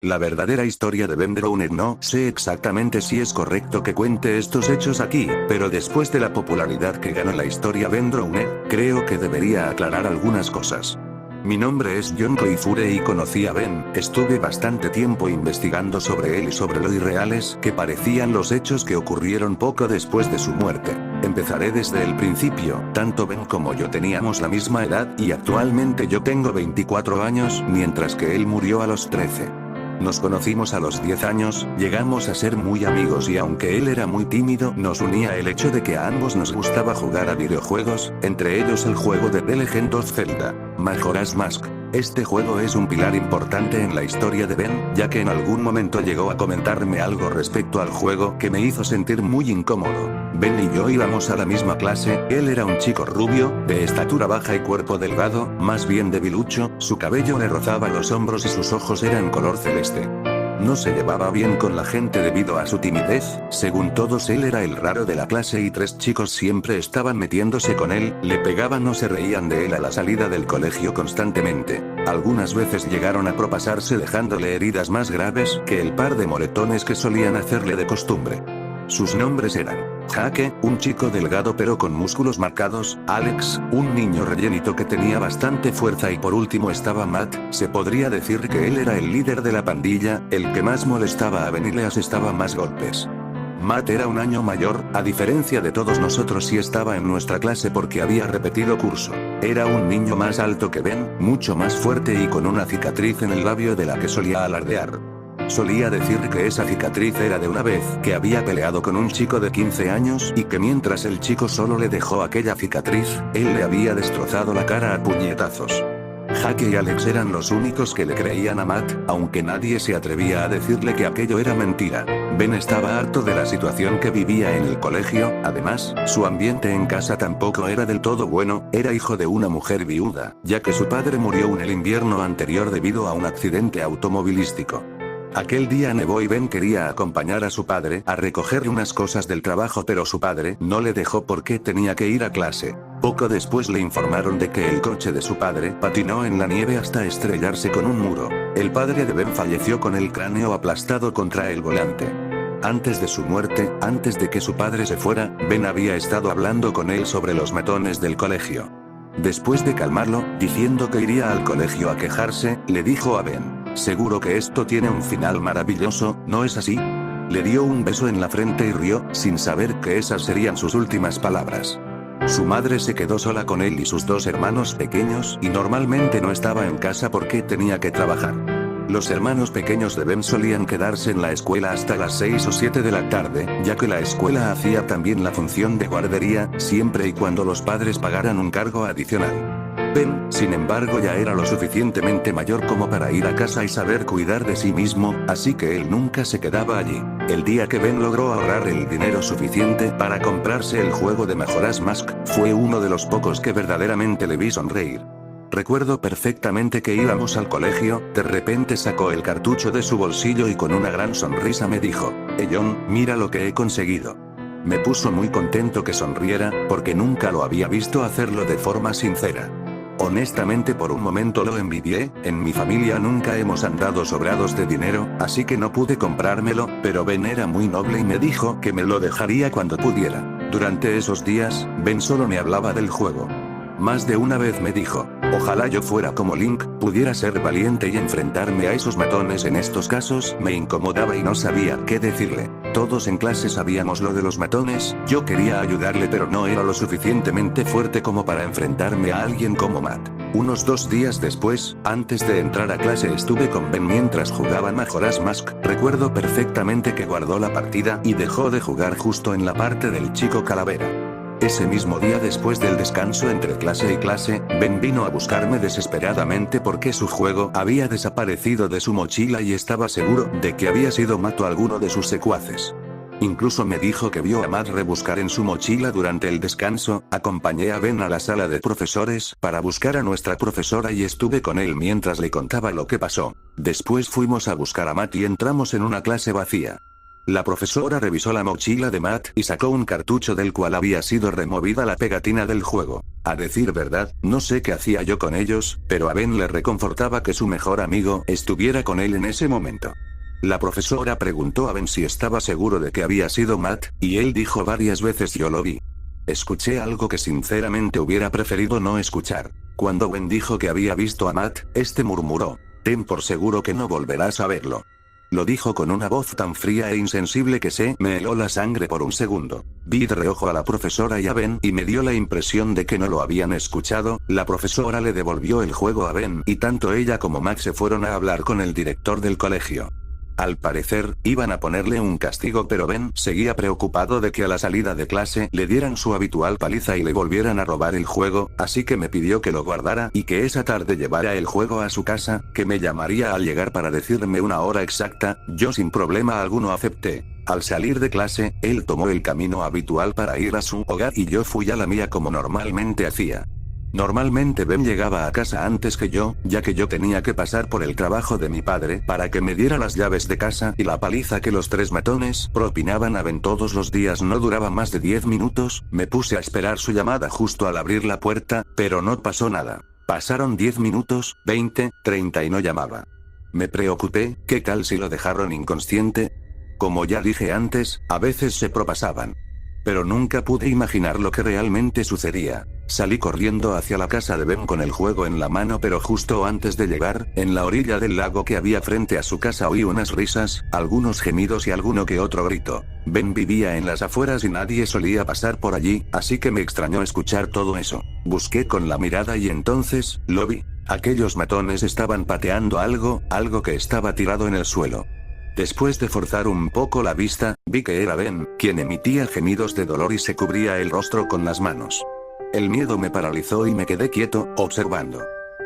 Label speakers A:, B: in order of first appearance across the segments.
A: La verdadera historia de Ben Drounet no sé exactamente si es correcto que cuente estos hechos aquí, pero después de la popularidad que ganó la historia Ben Drounet, creo que debería aclarar algunas cosas. Mi nombre es John Coifure y conocí a Ben, estuve bastante tiempo investigando sobre él y sobre lo irreales que parecían los hechos que ocurrieron poco después de su muerte. Empezaré desde el principio, tanto Ben como yo teníamos la misma edad y actualmente yo tengo 24 años, mientras que él murió a los 13. Nos conocimos a los 10 años, llegamos a ser muy amigos y aunque él era muy tímido, nos unía el hecho de que a ambos nos gustaba jugar a videojuegos, entre ellos el juego de The Legend of Zelda, Majora's Mask. Este juego es un pilar importante en la historia de Ben, ya que en algún momento llegó a comentarme algo respecto al juego que me hizo sentir muy incómodo. Ben y yo íbamos a la misma clase, él era un chico rubio, de estatura baja y cuerpo delgado, más bien debilucho, su cabello le rozaba los hombros y sus ojos eran color celeste. No se llevaba bien con la gente debido a su timidez, según todos él era el raro de la clase y 3 chicos siempre estaban metiéndose con él, le pegaban o se reían de él a la salida del colegio constantemente. Algunas veces llegaron a propasarse dejándole heridas más graves que el par de moretones que solían hacerle de costumbre. Sus nombres eran Jake, un chico delgado pero con músculos marcados, Alex, un niño rellenito que tenía bastante fuerza y por último estaba Matt, se podría decir que él era el líder de la pandilla, el que más molestaba a Ben y le asestaba más golpes. Matt era un año mayor, a diferencia de todos nosotros y estaba en nuestra clase porque había repetido curso. Era un niño más alto que Ben, mucho más fuerte y con una cicatriz en el labio de la que solía alardear. Solía decir que esa cicatriz era de una vez que había peleado con un chico de 15 años y que mientras el chico solo le dejó aquella cicatriz, él le había destrozado la cara a puñetazos. Jake y Alex eran los únicos que le creían a Matt, aunque nadie se atrevía a decirle que aquello era mentira. Ben estaba harto de la situación que vivía en el colegio, además, su ambiente en casa tampoco era del todo bueno, era hijo de una mujer viuda, ya que su padre murió en el invierno anterior debido a un accidente automovilístico. Aquel día nevó y Ben quería acompañar a su padre a recoger unas cosas del trabajo pero su padre no le dejó porque tenía que ir a clase. Poco después le informaron de que el coche de su padre patinó en la nieve hasta estrellarse con un muro. El padre de Ben falleció con el cráneo aplastado contra el volante. Antes de su muerte, antes de que su padre se fuera, Ben había estado hablando con él sobre los matones del colegio. Después de calmarlo, diciendo que iría al colegio a quejarse, le dijo a Ben: "Seguro que esto tiene un final maravilloso, ¿no es así?". Le dio un beso en la frente y rió, sin saber que esas serían sus últimas palabras. Su madre se quedó sola con él y sus 2 hermanos pequeños y normalmente no estaba en casa porque tenía que trabajar. Los hermanos pequeños de Ben solían quedarse en la escuela hasta las 6 o 7 de la tarde, ya que la escuela hacía también la función de guardería, siempre y cuando los padres pagaran un cargo adicional. Ben, sin embargo, ya era lo suficientemente mayor como para ir a casa y saber cuidar de sí mismo, así que él nunca se quedaba allí. El día que Ben logró ahorrar el dinero suficiente para comprarse el juego de Majora's Mask, fue uno de los pocos que verdaderamente le vi sonreír. Recuerdo perfectamente que íbamos al colegio, de repente sacó el cartucho de su bolsillo y con una gran sonrisa me dijo: John, mira lo que he conseguido. Me puso muy contento que sonriera, porque nunca lo había visto hacerlo de forma sincera. Honestamente por un momento lo envidié, en mi familia nunca hemos andado sobrados de dinero, así que no pude comprármelo, pero Ben era muy noble y me dijo que me lo dejaría cuando pudiera. Durante esos días, Ben solo me hablaba del juego. Más de una vez me dijo: ojalá yo fuera como Link, pudiera ser valiente y enfrentarme a esos matones. En estos casos, me incomodaba y no sabía qué decirle. Todos en clase sabíamos lo de los matones, yo quería ayudarle pero no era lo suficientemente fuerte como para enfrentarme a alguien como Matt. Unos 2 días después, antes de entrar a clase estuve con Ben mientras jugaba Majora's Mask, recuerdo perfectamente que guardó la partida y dejó de jugar justo en la parte del chico calavera. Ese mismo día después del descanso entre clase y clase, Ben vino a buscarme desesperadamente porque su juego había desaparecido de su mochila y estaba seguro de que había sido Matt o alguno de sus secuaces. Incluso me dijo que vio a Matt rebuscar en su mochila durante el descanso. Acompañé a Ben a la sala de profesores para buscar a nuestra profesora y estuve con él mientras le contaba lo que pasó. Después fuimos a buscar a Matt y entramos en una clase vacía. La profesora revisó la mochila de Matt y sacó un cartucho del cual había sido removida la pegatina del juego. A decir verdad, no sé qué hacía yo con ellos, pero a Ben le reconfortaba que su mejor amigo estuviera con él en ese momento. La profesora preguntó a Ben si estaba seguro de que había sido Matt, y él dijo varias veces yo lo vi. Escuché algo que sinceramente hubiera preferido no escuchar. Cuando Ben dijo que había visto a Matt, este murmuró: ten por seguro que no volverás a verlo. Lo dijo con una voz tan fría e insensible que se me heló la sangre por un segundo. Vi de reojo a la profesora y a Ben y me dio la impresión de que no lo habían escuchado. La profesora le devolvió el juego a Ben y tanto ella como Matt se fueron a hablar con el director del colegio. Al parecer, iban a ponerle un castigo, pero Ben seguía preocupado de que a la salida de clase le dieran su habitual paliza y le volvieran a robar el juego, así que me pidió que lo guardara y que esa tarde llevara el juego a su casa, que me llamaría al llegar para decirme una hora exacta. Yo sin problema alguno acepté. Al salir de clase, él tomó el camino habitual para ir a su hogar y yo fui a la mía como normalmente hacía. Normalmente Ben llegaba a casa antes que yo, ya que yo tenía que pasar por el trabajo de mi padre para que me diera las llaves de casa, y la paliza que los tres matones propinaban a Ben todos los días no duraba más de 10 minutos. Me puse a esperar su llamada justo al abrir la puerta, pero no pasó nada. Pasaron 10 minutos, 20, 30 y no llamaba. Me preocupé. ¿Qué tal si lo dejaron inconsciente? Como ya dije antes, a veces se propasaban. Pero nunca pude imaginar lo que realmente sucedía. Salí corriendo hacia la casa de Ben con el juego en la mano, pero justo antes de llegar, en la orilla del lago que había frente a su casa oí unas risas, algunos gemidos y alguno que otro grito. Ben vivía en las afueras y nadie solía pasar por allí, así que me extrañó escuchar todo eso. Busqué con la mirada y entonces, lo vi. Aquellos matones estaban pateando algo que estaba tirado en el suelo. Después de forzar un poco la vista, vi que era Ben, quien emitía gemidos de dolor y se cubría el rostro con las manos. El miedo me paralizó y me quedé quieto, observando.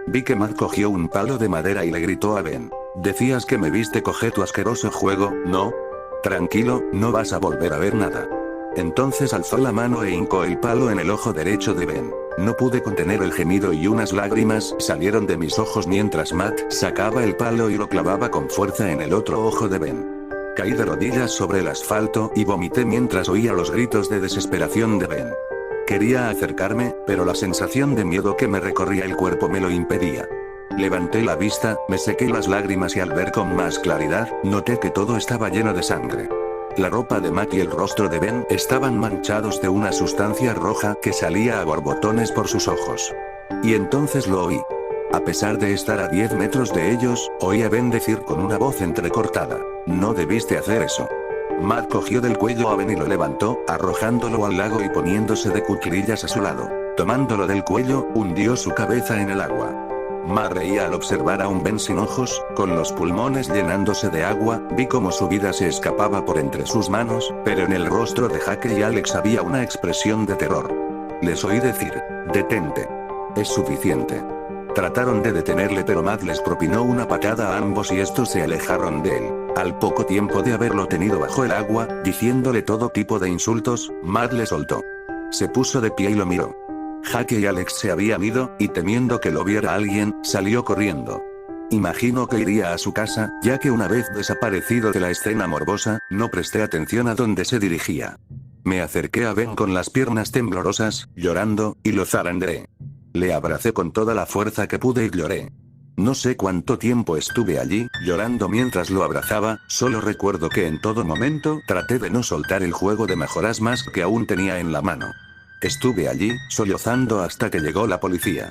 A: Vi que Matt cogió un palo de madera y le gritó a Ben: decías que me viste coger tu asqueroso juego, ¿no? Tranquilo, no vas a volver a ver nada. Entonces alzó la mano e hincó el palo en el ojo derecho de Ben. No pude contener el gemido y unas lágrimas salieron de mis ojos mientras Matt sacaba el palo y lo clavaba con fuerza en el otro ojo de Ben. Caí de rodillas sobre el asfalto y vomité mientras oía los gritos de desesperación de Ben. Quería acercarme, pero la sensación de miedo que me recorría el cuerpo me lo impedía. Levanté la vista, me sequé las lágrimas y al ver con más claridad, noté que todo estaba lleno de sangre. La ropa de Matt y el rostro de Ben estaban manchados de una sustancia roja que salía a borbotones por sus ojos. Y entonces lo oí. A pesar de estar a 10 metros de ellos, oí a Ben decir con una voz entrecortada: no debiste hacer eso. Matt cogió del cuello a Ben y lo levantó, arrojándolo al lago y poniéndose de cuclillas a su lado. Tomándolo del cuello, hundió su cabeza en el agua. Matt reía al observar a un Ben sin ojos, con los pulmones llenándose de agua. Vi cómo su vida se escapaba por entre sus manos, pero en el rostro de Jake y Alex había una expresión de terror. Les oí decir: detente. Es suficiente. Trataron de detenerle, pero Matt les propinó una patada a ambos y estos se alejaron de él. Al poco tiempo de haberlo tenido bajo el agua, diciéndole todo tipo de insultos, Matt le soltó. Se puso de pie y lo miró. Jake y Alex se habían ido, y temiendo que lo viera alguien, salió corriendo. Imagino que iría a su casa, ya que una vez desaparecido de la escena morbosa, no presté atención a dónde se dirigía. Me acerqué a Ben con las piernas temblorosas, llorando, y lo zarandeé. Le abracé con toda la fuerza que pude y lloré. No sé cuánto tiempo estuve allí, llorando mientras lo abrazaba. Solo recuerdo que en todo momento traté de no soltar el juego de mejoras más que aún tenía en la mano. Estuve allí, sollozando hasta que llegó la policía.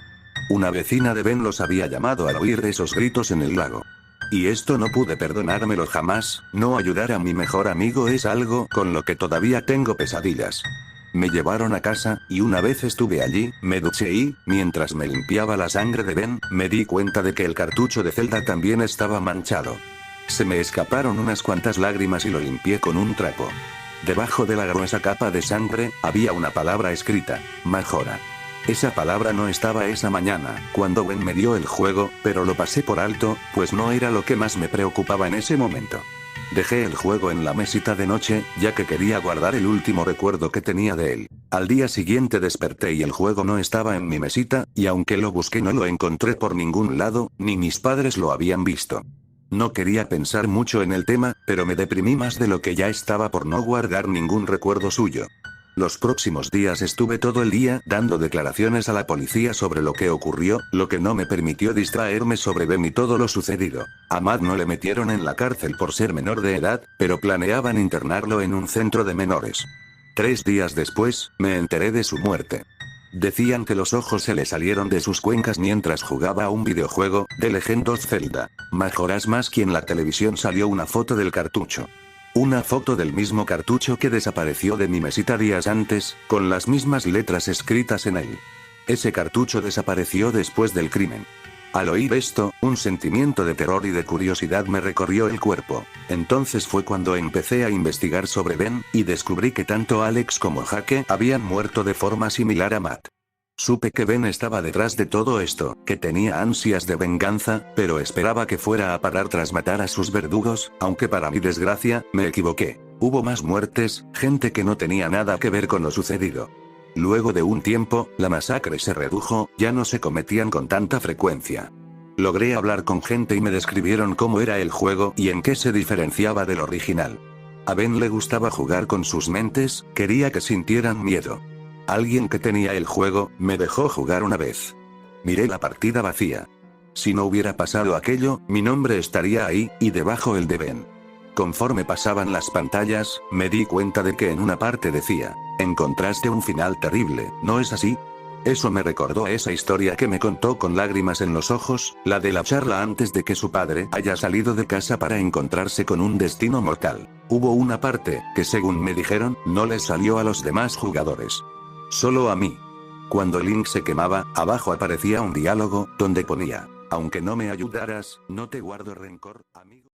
A: Una vecina de Ben los había llamado al oír esos gritos en el lago. Y esto no pude perdonármelo jamás. No ayudar a mi mejor amigo es algo con lo que todavía tengo pesadillas. Me llevaron a casa, y una vez estuve allí, me duché y, mientras me limpiaba la sangre de Ben, me di cuenta de que el cartucho de Zelda también estaba manchado. Se me escaparon unas cuantas lágrimas y lo limpié con un trapo. Debajo de la gruesa capa de sangre, había una palabra escrita: Majora. Esa palabra no estaba esa mañana, cuando Ben me dio el juego, pero lo pasé por alto, pues no era lo que más me preocupaba en ese momento. Dejé el juego en la mesita de noche, ya que quería guardar el último recuerdo que tenía de él. Al día siguiente desperté y el juego no estaba en mi mesita, y aunque lo busqué no lo encontré por ningún lado, ni mis padres lo habían visto. No quería pensar mucho en el tema, pero me deprimí más de lo que ya estaba por no guardar ningún recuerdo suyo. Los próximos días estuve todo el día dando declaraciones a la policía sobre lo que ocurrió, lo que no me permitió distraerme sobre Ben y todo lo sucedido. A Matt no le metieron en la cárcel por ser menor de edad, pero planeaban internarlo en un centro de menores. 3 días después, me enteré de su muerte. Decían que los ojos se le salieron de sus cuencas mientras jugaba a un videojuego, The Legend of Zelda. Majora's Mask, y en la televisión salió una foto del cartucho. Una foto del mismo cartucho que desapareció de mi mesita días antes, con las mismas letras escritas en él. Ese cartucho desapareció después del crimen. Al oír esto, un sentimiento de terror y de curiosidad me recorrió el cuerpo. Entonces fue cuando empecé a investigar sobre Ben, y descubrí que tanto Alex como Jake habían muerto de forma similar a Matt. Supe que Ben estaba detrás de todo esto, que tenía ansias de venganza, pero esperaba que fuera a parar tras matar a sus verdugos, aunque para mi desgracia, me equivoqué. Hubo más muertes, gente que no tenía nada que ver con lo sucedido. Luego de un tiempo, la masacre se redujo, ya no se cometían con tanta frecuencia. Logré hablar con gente y me describieron cómo era el juego y en qué se diferenciaba del original. A Ben le gustaba jugar con sus mentes, quería que sintieran miedo. Alguien que tenía el juego, me dejó jugar una vez. Miré la partida vacía. Si no hubiera pasado aquello, mi nombre estaría ahí, y debajo el de Ben. Conforme pasaban las pantallas, me di cuenta de que en una parte decía, encontraste un final terrible, ¿no es así? Eso me recordó a esa historia que me contó con lágrimas en los ojos, la de la charla antes de que su padre haya salido de casa para encontrarse con un destino mortal. Hubo una parte, que según me dijeron, no les salió a los demás jugadores. Solo a mí. Cuando Link se quemaba, abajo aparecía un diálogo, donde ponía, aunque no me ayudaras, no te guardo rencor, amigo.